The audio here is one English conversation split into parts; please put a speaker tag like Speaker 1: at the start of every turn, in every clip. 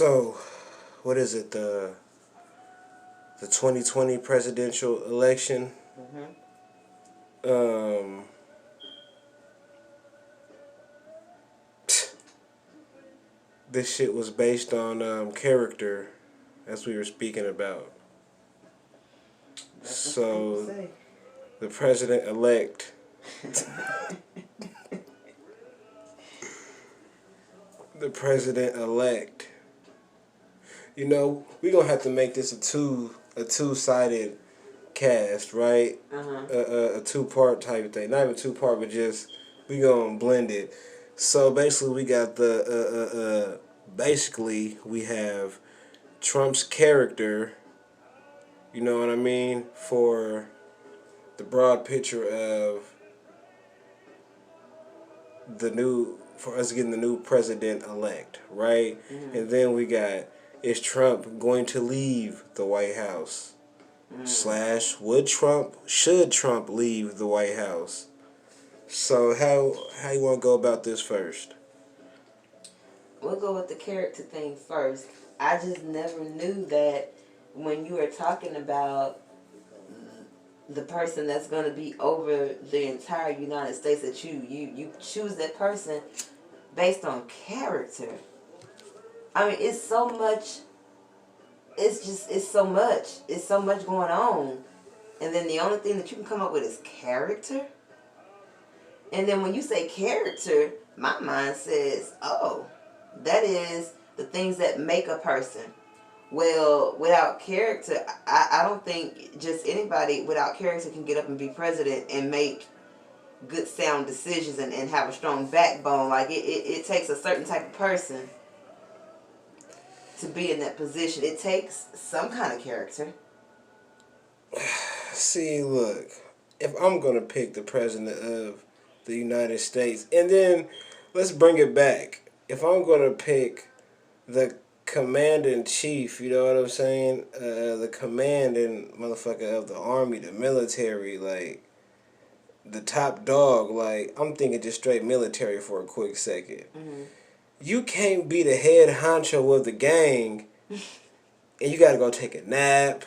Speaker 1: So, what is it? The 2020 presidential election.
Speaker 2: Mhm.
Speaker 1: Um, this shit was based on character, as we were speaking about.
Speaker 2: That's what the people
Speaker 1: So,
Speaker 2: say.
Speaker 1: the president elect, the president elect. You know, we gonna have to make this a two-sided cast, right?
Speaker 2: Uh-huh.
Speaker 1: A two-part type of thing. Not even two-part, but just we gonna blend it. So basically, we got basically we have Trump's character. You know what I mean, for the broad picture of for us getting the new president elect, right?
Speaker 2: Mhm.
Speaker 1: And then we got, is Trump going to leave the White House? Slash, should Trump leave the White House? So how you want to go about this first?
Speaker 2: We'll go with the character thing first. I just never knew that when you were talking about the person that's going to be over the entire United States, that you choose that person based on character. I mean, it's so much. It's so much going on, and then the only thing that you can come up with is character. And then when you say character, my mind says, oh, that is the things that make a person. Well, without character, I don't think just anybody without character can get up and be president and make good sound decisions and have a strong backbone. Like it takes a certain type of person to be in that position. It takes some kind of character.
Speaker 1: See, look, if I'm gonna pick the president of the United States, and then let's bring it back. If I'm gonna pick the commander in chief, you know what I'm saying? The commanding motherfucker of the army, the military, like the top dog. Like, I'm thinking just straight military for a quick second.
Speaker 2: Mm-hmm.
Speaker 1: You can't be the head honcho of the gang, and you gotta go take a nap.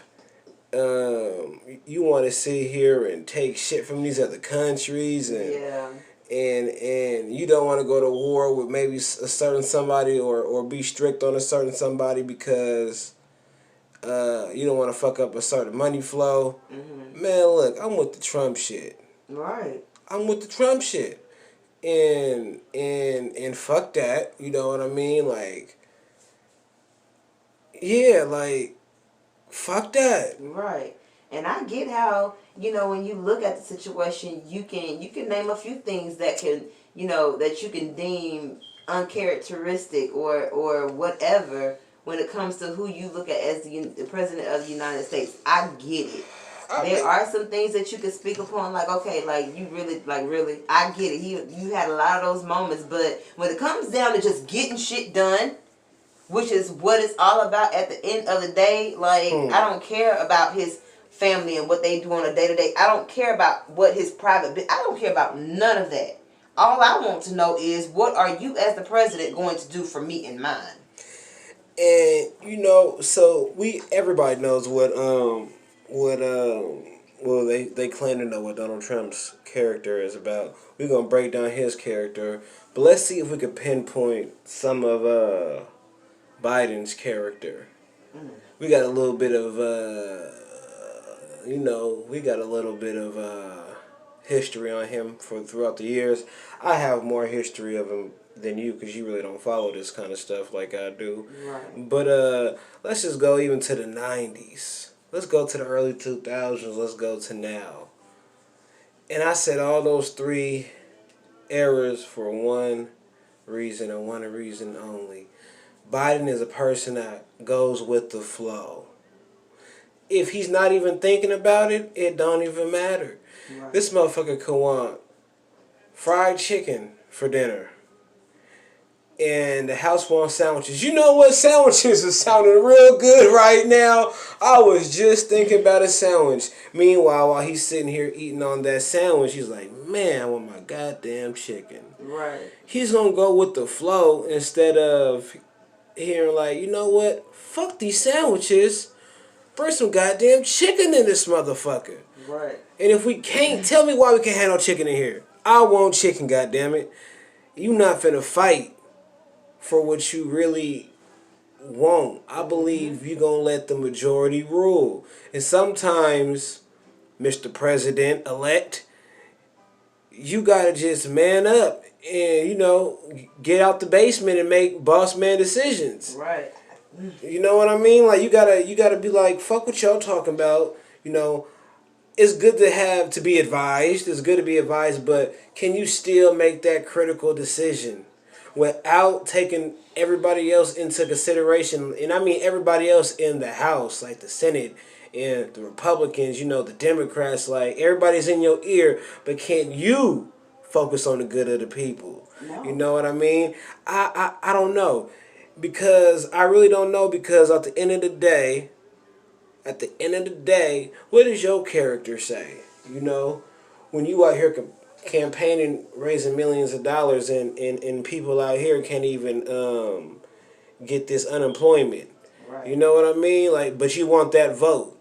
Speaker 1: You want to sit here and take shit from these other countries,
Speaker 2: Yeah.
Speaker 1: and you don't want to go to war with maybe a certain somebody, or be strict on a certain somebody because you don't want to fuck up a certain money flow.
Speaker 2: Mm-hmm.
Speaker 1: Man, look, I'm with the Trump shit.
Speaker 2: Right.
Speaker 1: I'm with the Trump shit. And fuck that, you know what I mean? Like, yeah, like, fuck that.
Speaker 2: Right. And I get how, when you look at the situation, you can name a few things that can, that you can deem uncharacteristic or whatever when it comes to who you look at as the president of the United States. I get it. There are some things that you can speak upon, like, okay, like, you really, like, really, I get it. You had a lot of those moments, but when it comes down to just getting shit done, which is what it's all about at the end of the day, like, I don't care about his family and what they do on a day-to-day. I don't care about what his I don't care about none of that. All I want to know is, what are you as the president going to do for me and mine?
Speaker 1: And so everybody knows well, they claim to know what Donald Trump's character is about. We're gonna break down his character, but let's see if we could pinpoint some of Biden's character. We got a little bit of we got a little bit of history on him throughout the years. I have more history of him than you, because you really don't follow this kind of stuff like I do.
Speaker 2: Right.
Speaker 1: But let's just go even to the 90s. Let's go to the early 2000s. Let's go to now. And I said all those three eras for one reason and one reason only. Biden is a person that goes with the flow. If he's not even thinking about it, it don't even matter.
Speaker 2: Right.
Speaker 1: This motherfucker could want fried chicken for dinner, and the house wants sandwiches. You know what? Sandwiches are sounding real good right now. I was just thinking about a sandwich. Meanwhile, while he's sitting here eating on that sandwich, he's like, man, I want my goddamn chicken.
Speaker 2: Right.
Speaker 1: He's going to go with the flow instead of hearing like, you know what? Fuck these sandwiches. Bring some goddamn chicken in this motherfucker.
Speaker 2: Right.
Speaker 1: And if we can't, tell me why we can't have no chicken in here. I want chicken, goddammit. You not finna fight for what you really want. I believe you gonna let the majority rule. And sometimes, Mr. President-elect, you gotta just man up and, you know, get out the basement and make boss man decisions.
Speaker 2: Right.
Speaker 1: You know what I mean? Like you gotta be like, fuck what y'all talking about. You know, it's good to be advised. It's good to be advised, but can you still make that critical decision without taking everybody else into consideration? And I mean everybody else in the House, like the Senate and the Republicans, you know, the Democrats, like everybody's in your ear, but can you focus on the good of the people?
Speaker 2: No.
Speaker 1: You know what I mean? I don't know. Because I really don't know, because at the end of the day, what does your character say? You know, when you out here campaigning, raising millions of dollars, and people out here can't even get this unemployment.
Speaker 2: Right.
Speaker 1: You know what I mean? Like, but you want that vote.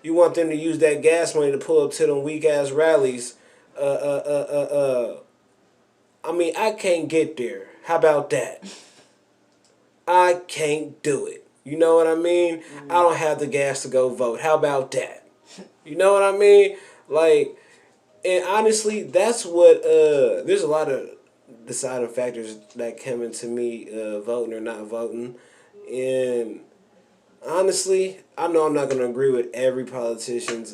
Speaker 1: You want them to use that gas money to pull up to them weak ass rallies. I mean, I can't get there. How about that? I can't do it. You know what I mean? I don't have the gas to go vote. How about that? You know what I mean? Like, and honestly, that's what, there's a lot of deciding factors that come into me voting or not voting. And honestly, I know I'm not going to agree with every politician's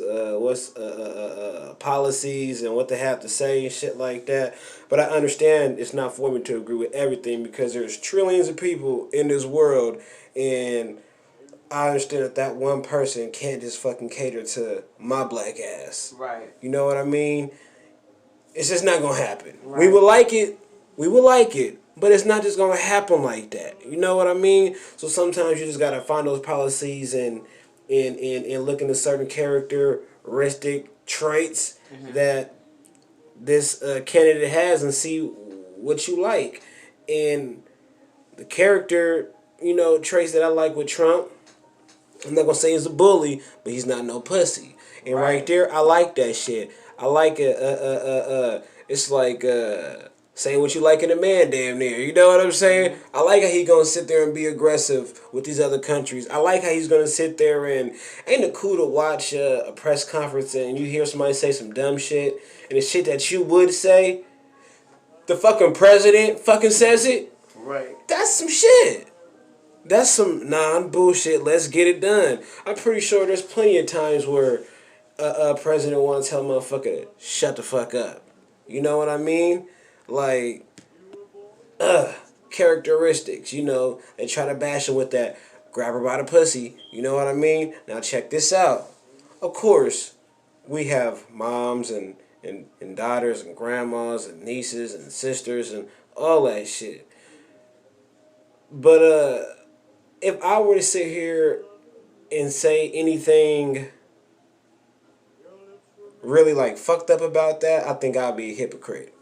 Speaker 1: policies and what they have to say and shit like that. But I understand it's not for me to agree with everything, because there's trillions of people in this world, and I understand that one person can't just fucking cater to my black ass.
Speaker 2: Right.
Speaker 1: You know what I mean? It's just not going to happen.
Speaker 2: Right.
Speaker 1: We would like it. But it's not just gonna happen like that. You know what I mean? So sometimes you just gotta find those policies and look into certain characteristic traits that this candidate has and see what you like. And the character, you know, traits that I like with Trump, I'm not gonna say he's a bully, but he's not no pussy. And right there, I like that shit. I like it. It's like saying what you like in a man, damn near. You know what I'm saying? I like how he gonna sit there and be aggressive with these other countries. I like how he's gonna sit there and ain't it cool to watch a press conference and you hear somebody say some dumb shit and the shit that you would say, the fucking president fucking says it.
Speaker 2: Right.
Speaker 1: That's some shit. That's some non-bullshit. Let's get it done. I'm pretty sure there's plenty of times where a president want to tell a motherfucker, shut the fuck up. You know what I mean? Like, characteristics, you know, they try to bash him with that, grab her by the pussy, you know what I mean? Now check this out. Of course, we have moms and daughters and grandmas and nieces and sisters and all that shit. But, if I were to sit here and say anything really like fucked up about that, I think I'd be a hypocrite.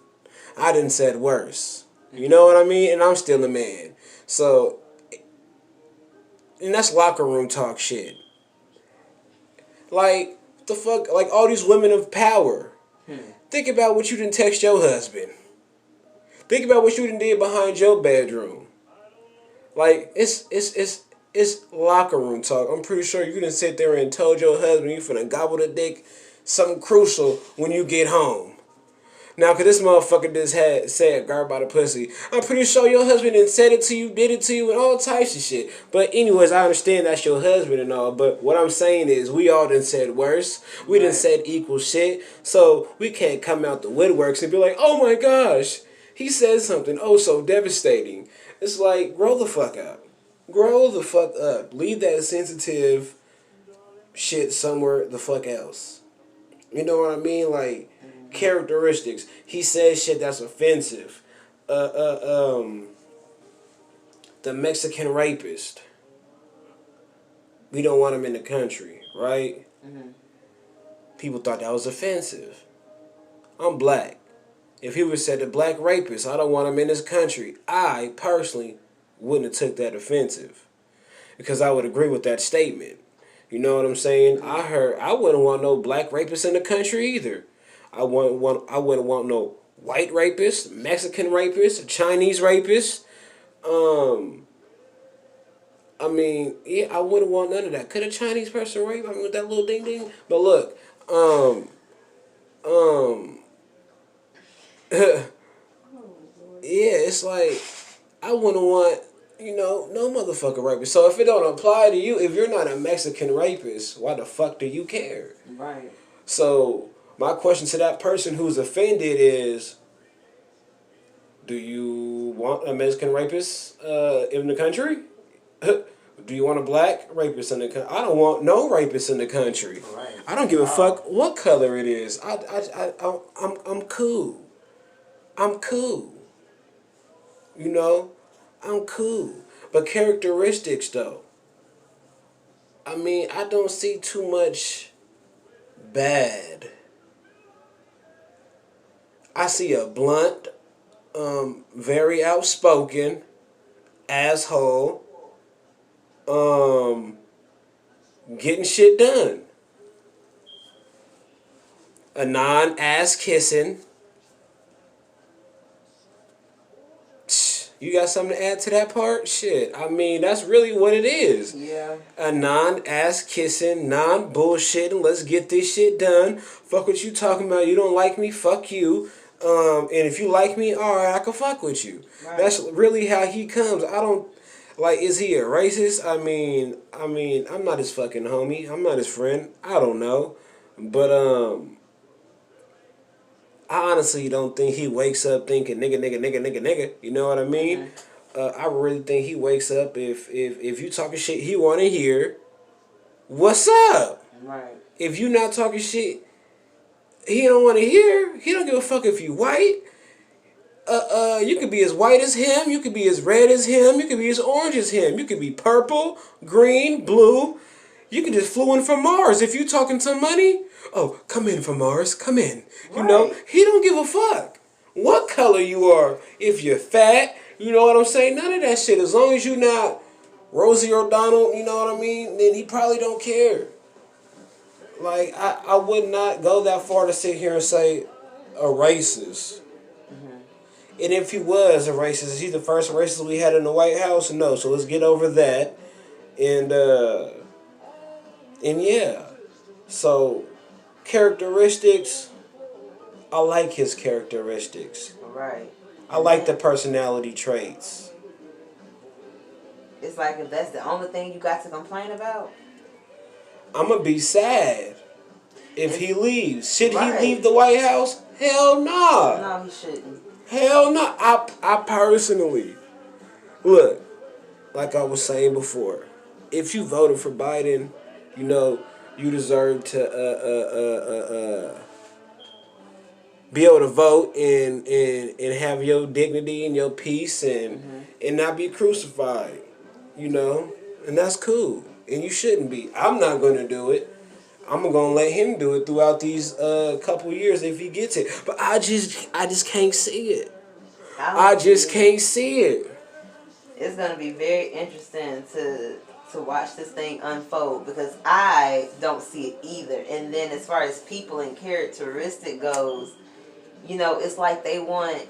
Speaker 1: I done said worse. You know what I mean? And I'm still a man. So, and that's locker room talk shit. Like, what the fuck? Like, all these women of power. Think about what you done text your husband. Think about what you done did behind your bedroom. Like, it's locker room talk. I'm pretty sure you done sit there and told your husband you finna gobble the dick, something crucial when you get home. Now, cause this motherfucker just had said guard by the pussy. I'm pretty sure your husband done said it to you, did it to you, and all types of shit. But anyways, I understand that's your husband and all, but what I'm saying is we all done said worse. We done said equal shit. So we can't come out the woodworks and be like, oh my gosh, he said something oh so devastating. It's like, grow the fuck up. Grow the fuck up. Leave that sensitive shit somewhere the fuck else. You know what I mean? Like, characteristics. He says shit that's offensive. The Mexican rapist. We don't want him in the country, right? People thought that was offensive. I'm black. If he would have said the black rapist, I don't want him in this country, I personally wouldn't have took that offensive, because I would agree with that statement. You know what I'm saying? I wouldn't want no black rapists in the country either. I wouldn't want no white rapist, Mexican rapist, Chinese rapist. Um, I mean, yeah, I wouldn't want none of that. Could a Chinese person rape? I mean, with that little ding ding. But look, um, um, yeah, it's like I wouldn't want, no motherfucker rapist. So if it don't apply to you, if you're not a Mexican rapist, why the fuck do you care?
Speaker 2: Right.
Speaker 1: So my question to that person who's offended is, do you want a Mexican rapist in the country? Do you want a black rapist in the country? I don't want no rapist in the country.
Speaker 2: Right.
Speaker 1: I don't give a fuck what color it is. I'm cool. I'm cool. I'm cool. But characteristics, though. I mean, I don't see too much bad. I see a blunt, very outspoken asshole, getting shit done. A non-ass kissing. You got something to add to that part? Shit. I mean, that's really what it is.
Speaker 2: Yeah.
Speaker 1: A non-ass kissing, non-bullshitting, let's get this shit done. Fuck what you talking about. You don't like me? Fuck you. And if you like me, alright, I can fuck with you. Right. That's really how he comes. I don't, like, is he a racist? I mean, I'm not his fucking homie. I'm not his friend. I don't know. But, I honestly don't think he wakes up thinking nigga, nigga, nigga, nigga, nigga. You know what I mean? Mm-hmm. I really think he wakes up if you talking shit he want to hear. What's up?
Speaker 2: Right.
Speaker 1: If you not talking shit he don't want to hear, he don't give a fuck if you white. You could be as white as him. You could be as red as him. You could be as orange as him. You could be purple, green, blue. You could just flew in from Mars. If you talking some money, oh, come in from Mars. Come in. Right. You know, he don't give a fuck what color you are. If you're fat, you know what I'm saying? None of that shit. As long as you not Rosie O'Donnell, you know what I mean? Then he probably don't care. Like, I would not go that far to sit here and say a racist. And if he was a racist, is he the first racist we had in the White House? No. So let's get over that. And yeah. So characteristics, I like his characteristics.
Speaker 2: Right.
Speaker 1: I like the personality traits.
Speaker 2: It's like if that's the only thing you got to complain about,
Speaker 1: I'm gonna be sad if he leaves. Should he leave the White House? Hell nah.
Speaker 2: No, he shouldn't.
Speaker 1: Hell no. I personally, look, like I was saying before, if you voted for Biden, you know, you deserve to be able to vote and have your dignity and your peace and not be crucified, you know, and that's cool. And you shouldn't be. I'm not going to do it. I'm going to let him do it throughout these couple years if he gets it. But I just can't see it. I just can't see it.
Speaker 2: It's going to be very interesting to watch this thing unfold because I don't see it either. And then as far as people and characteristic goes, you know, it's like they want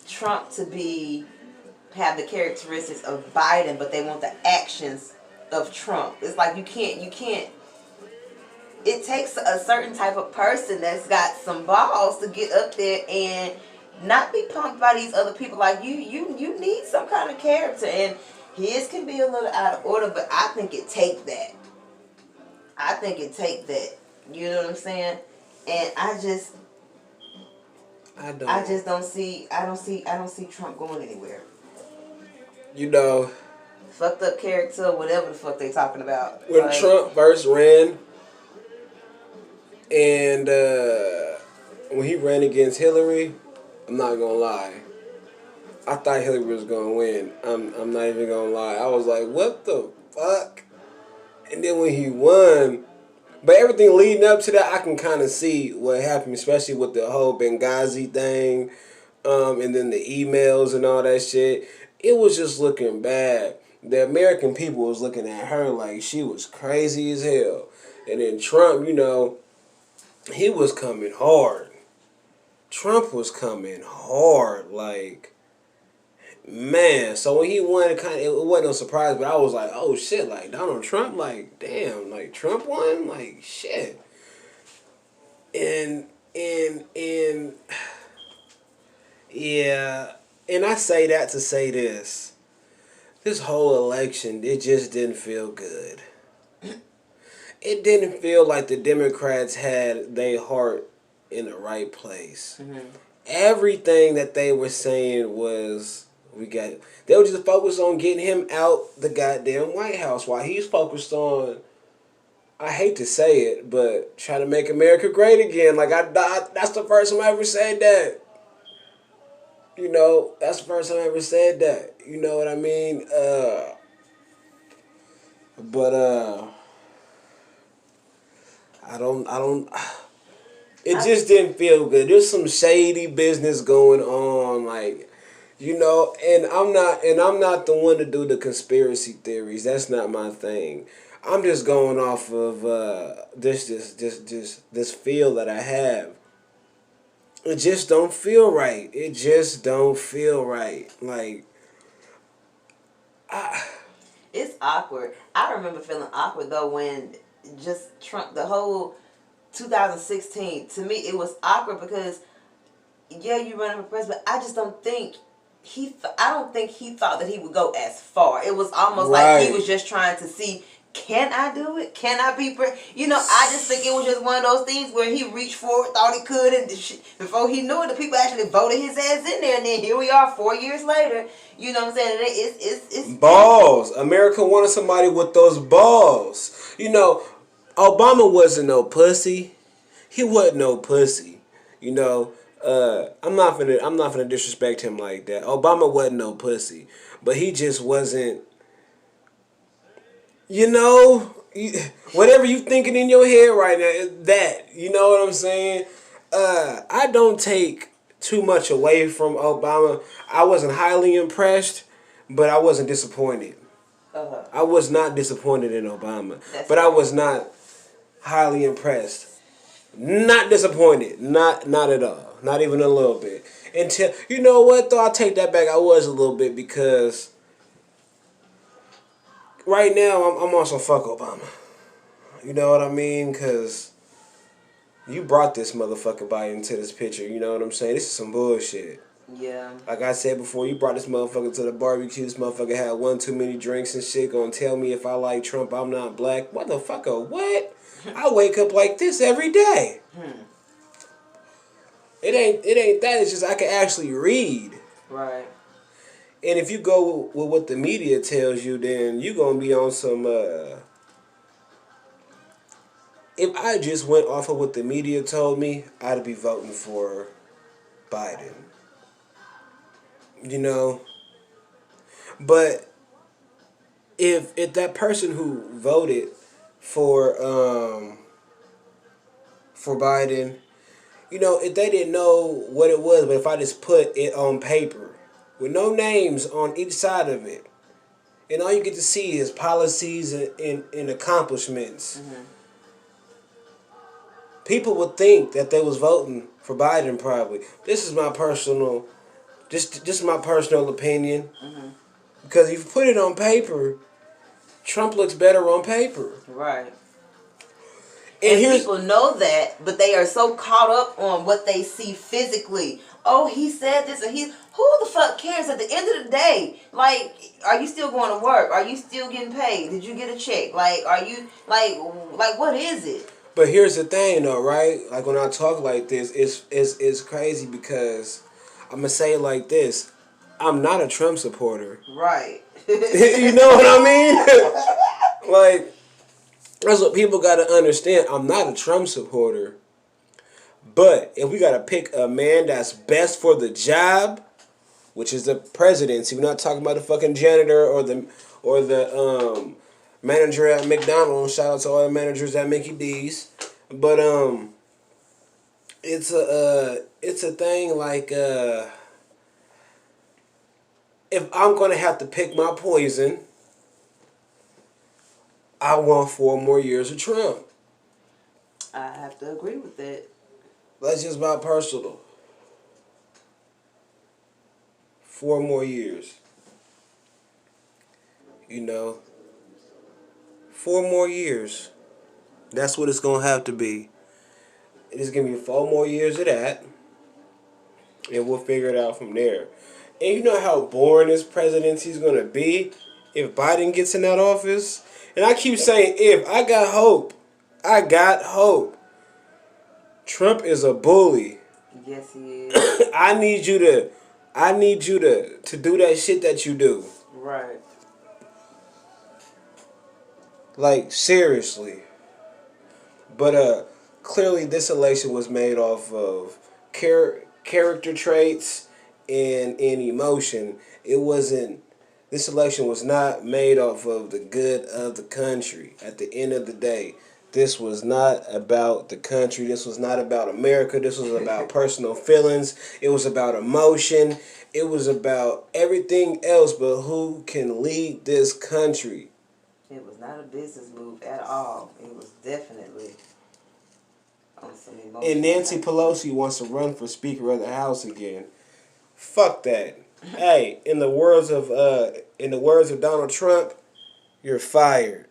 Speaker 2: Trump to have the characteristics of Biden, but they want the actions of Trump. It's like you can't. It takes a certain type of person that's got some balls to get up there and not be punked by these other people. Like you need some kind of character, and his can be a little out of order, but I think it take that. You know what I'm saying? And I don't see Trump going anywhere.
Speaker 1: You know,
Speaker 2: fucked up character, whatever the fuck they talking about.
Speaker 1: When Trump first ran, and when he ran against Hillary, I'm not gonna lie, I thought Hillary was gonna win. I'm not even gonna lie. I was like, what the fuck? And then when he won, but everything leading up to that, I can kind of see what happened, especially with the whole Benghazi thing, and then the emails and all that shit. it was just looking bad. The American people was looking at her like she was crazy as hell. And then Trump, he was coming hard. Trump was coming hard, like, man. So when he won, it wasn't no surprise, but I was like, oh shit, like Donald Trump, like damn, like Trump won, like shit. And yeah, and I say that to say this. This whole election, it just didn't feel good. It didn't feel like the Democrats had their heart in the right place.
Speaker 2: Mm-hmm.
Speaker 1: Everything that they were saying was they were just focused on getting him out the goddamn White House while he's focused on, I hate to say it, but trying to make America great again. Like that's the first time I ever said that. That's the first time I ever said that. You know what I mean? But I don't. It just didn't feel good. There's some shady business going on, like, and I'm not the one to do the conspiracy theories. That's not my thing. I'm just going off of this feel that I have. It just don't feel right. It just don't feel right. Like,
Speaker 2: It's awkward. I remember feeling awkward though when just Trump, the whole 2016, to me it was awkward because yeah, you running for president, but I just don't think I don't think he thought that he would go as far. It was almost like he was just trying to see, can I do it? Can I be I just think it was just one of those things where he reached forward, thought he could, and before he knew it, the people actually voted his ass in there, and then here we are 4 years later. You know what I'm saying? It's
Speaker 1: balls. America wanted somebody with those balls. Obama wasn't no pussy. He wasn't no pussy. I'm not gonna disrespect him like that. Obama wasn't no pussy, but he just wasn't. Whatever you thinking in your head right now, that, you know what I'm saying? I don't take too much away from Obama. I wasn't highly impressed, but I wasn't disappointed. I was not disappointed in Obama, but I was not highly impressed. Not disappointed. Not at all. Not even a little bit. Until, you know what though, I'll take that back. I was a little bit, because right now I'm also fuck Obama. You know what I mean? Because you brought this motherfucker by into this picture. You know what I'm saying? This is some bullshit.
Speaker 2: Yeah.
Speaker 1: Like I said before, you brought this motherfucker to the barbecue. This motherfucker had one too many drinks and shit. Gonna tell me if I like Trump, I'm not black. Motherfucker, what? I wake up like this every day. It ain't that. It's just I can actually read.
Speaker 2: Right.
Speaker 1: And if you go with what the media tells you, then you gonna be on some. If I just went off of what the media told me, I'd be voting for Biden. But if that person who voted for Biden, if they didn't know what it was, but if I just put it on paper with no names on each side of it, and all you get to see is policies and accomplishments, people would think that they was voting for Biden. Probably. This is my personal, just my personal opinion. Because if you put it on paper, Trump looks better on paper.
Speaker 2: Right. And people know that, but they are so caught up on what they see physically. Oh, he said this, and who the fuck cares at the end of the day? Like, are you still going to work? Are you still getting paid? Did you get a check? Like, are you, like what is it?
Speaker 1: But here's the thing though, right? Like when I talk like this, it's crazy because I'm gonna say it like this. I'm not a Trump supporter.
Speaker 2: Right.
Speaker 1: You know what I mean? Like, that's what people gotta understand. I'm not a Trump supporter. But if we gotta pick a man that's best for the job, which is the presidency, we're not talking about the fucking janitor or the manager at McDonald's. Shout out to all the managers at Mickey D's. But it's a thing like if I'm going to have to pick my poison, I want 4 more years of Trump.
Speaker 2: I have to agree with that.
Speaker 1: That's just my personal. 4 more years. You know, 4 more years. That's what it's going to have to be. It's going to be 4 more years of that. And we'll figure it out from there. And you know how boring this presidency is going to be if Biden gets in that office? And I keep saying if. I got hope. I got hope. Trump is a bully.
Speaker 2: Yes, he is.
Speaker 1: I need you to do that shit that you do.
Speaker 2: Right.
Speaker 1: Like, seriously. But clearly this election was made off of character traits and emotion. It wasn't. This election was not made off of the good of the country. At the end of the day, this was not about the country. This was not about America. This was about personal feelings. It was about emotion. It was about everything else but who can lead this country.
Speaker 2: It was not a business move at all. It was definitely on some emotion.
Speaker 1: And Nancy Pelosi wants to run for Speaker of the House again. Fuck that. Hey, in the words of Donald Trump, you're fired.